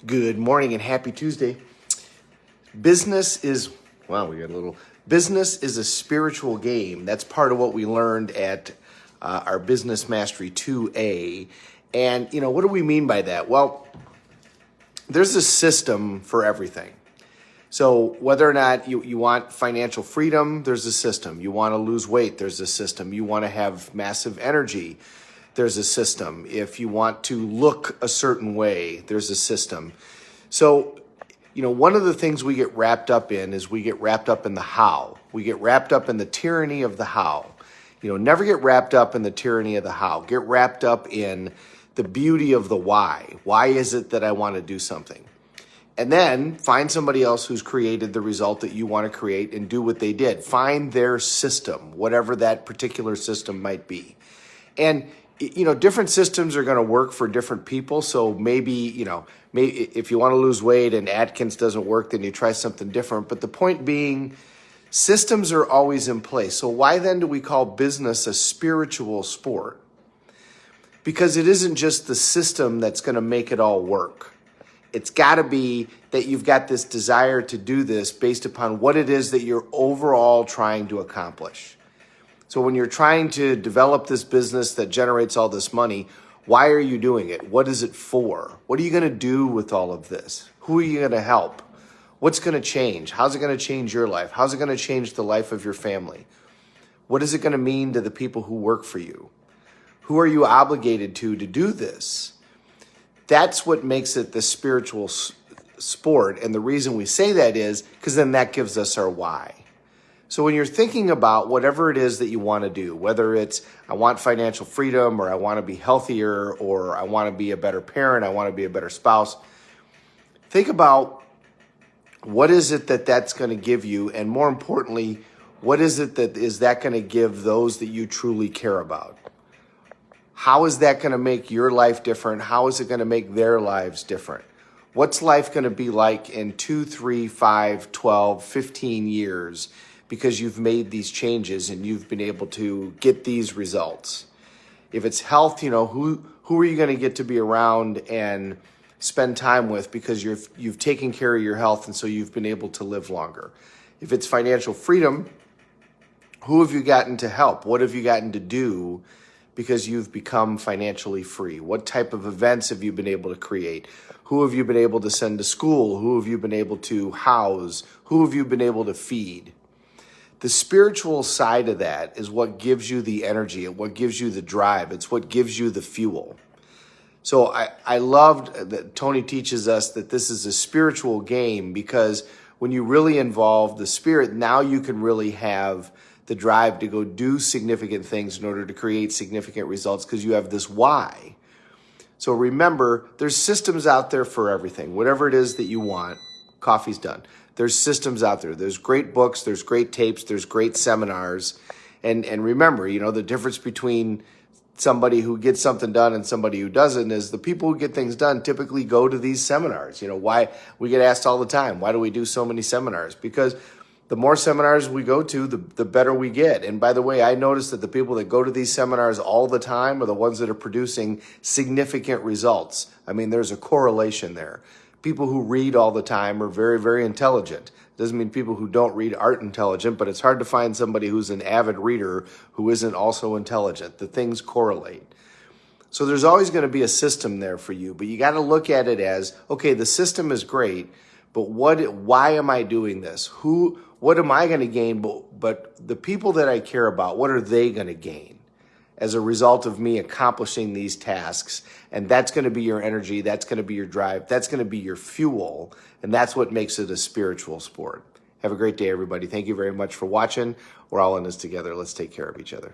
Good morning and happy Tuesday. Business is, well, we got a little, business is a spiritual game. That's part of what we learned at our Business Mastery 2A. And, what do we mean by that? Well, there's a system for everything. So whether or not you want financial freedom, there's a system. You want to lose weight, there's a system. You want to have massive energy, there's a system. If you want to look a certain way, there's a system. So, one of the things we get wrapped up in is we get wrapped up in the how. We get wrapped up in the tyranny of the how. Never get wrapped up in the tyranny of the how. Get wrapped up in the beauty of the why. Why is it that I want to do something? And then find somebody else who's created the result that you want to create and do what they did. Find their system, whatever that particular system might be. And different systems are going to work for different people. So maybe if you want to lose weight and Atkins doesn't work, then you try something different. But the point being, systems are always in place. So why then do we call business a spiritual sport? Because it isn't just the system that's going to make it all work. It's got to be that you've got this desire to do this based upon what it is that you're overall trying to accomplish. So when you're trying to develop this business that generates all this money, why are you doing it? What is it for? What are you going to do with all of this? Who are you going to help? What's going to change? How's it going to change your life? How's it going to change the life of your family? What is it going to mean to the people who work for you? Who are you obligated to do this? That's what makes it the spiritual sport. And the reason we say that is because then that gives us our why. So when you're thinking about whatever it is that you want to do, whether it's I want financial freedom or I want to be healthier or I want to be a better parent, I want to be a better spouse, think about what is it that's going to give you, and more importantly, what is it that is that going to give those that you truly care about? How is that going to make your life different? How is it going to make their lives different? What's life going to be like in 2, 3, 5, 12, 15 years? Because you've made these changes and you've been able to get these results. If it's health, who are you going to get to be around and spend time with because you've taken care of your health and so you've been able to live longer. If it's financial freedom, who have you gotten to help? What have you gotten to do because you've become financially free? What type of events have you been able to create? Who have you been able to send to school? Who have you been able to house? Who have you been able to feed? The spiritual side of that is what gives you the energy, what gives you the drive. It's what gives you the fuel. So I loved that Tony teaches us that this is a spiritual game because when you really involve the spirit, now you can really have the drive to go do significant things in order to create significant results because you have this why. So remember, there's systems out there for everything. Whatever it is that you want, coffee's done. There's systems out there. There's great books, there's great tapes, there's great seminars. And remember, the difference between somebody who gets something done and somebody who doesn't is the people who get things done typically go to these seminars. Why we get asked all the time, why do we do so many seminars? Because the more seminars we go to, the better we get. And by the way, I noticed that the people that go to these seminars all the time are the ones that are producing significant results. I mean, there's a correlation there. People who read all the time are very, very intelligent. Doesn't mean people who don't read aren't intelligent, but it's hard to find somebody who's an avid reader who isn't also intelligent. The things correlate. So there's always going to be a system there for you, but you got to look at it as, okay, the system is great, but why am I doing this? What am I going to gain? But the people that I care about, what are they going to gain as a result of me accomplishing these tasks? And that's going to be your energy. That's going to be your drive. That's going to be your fuel. And that's what makes it a spiritual sport. Have a great day, everybody. Thank you very much for watching. We're all in this together. Let's take care of each other.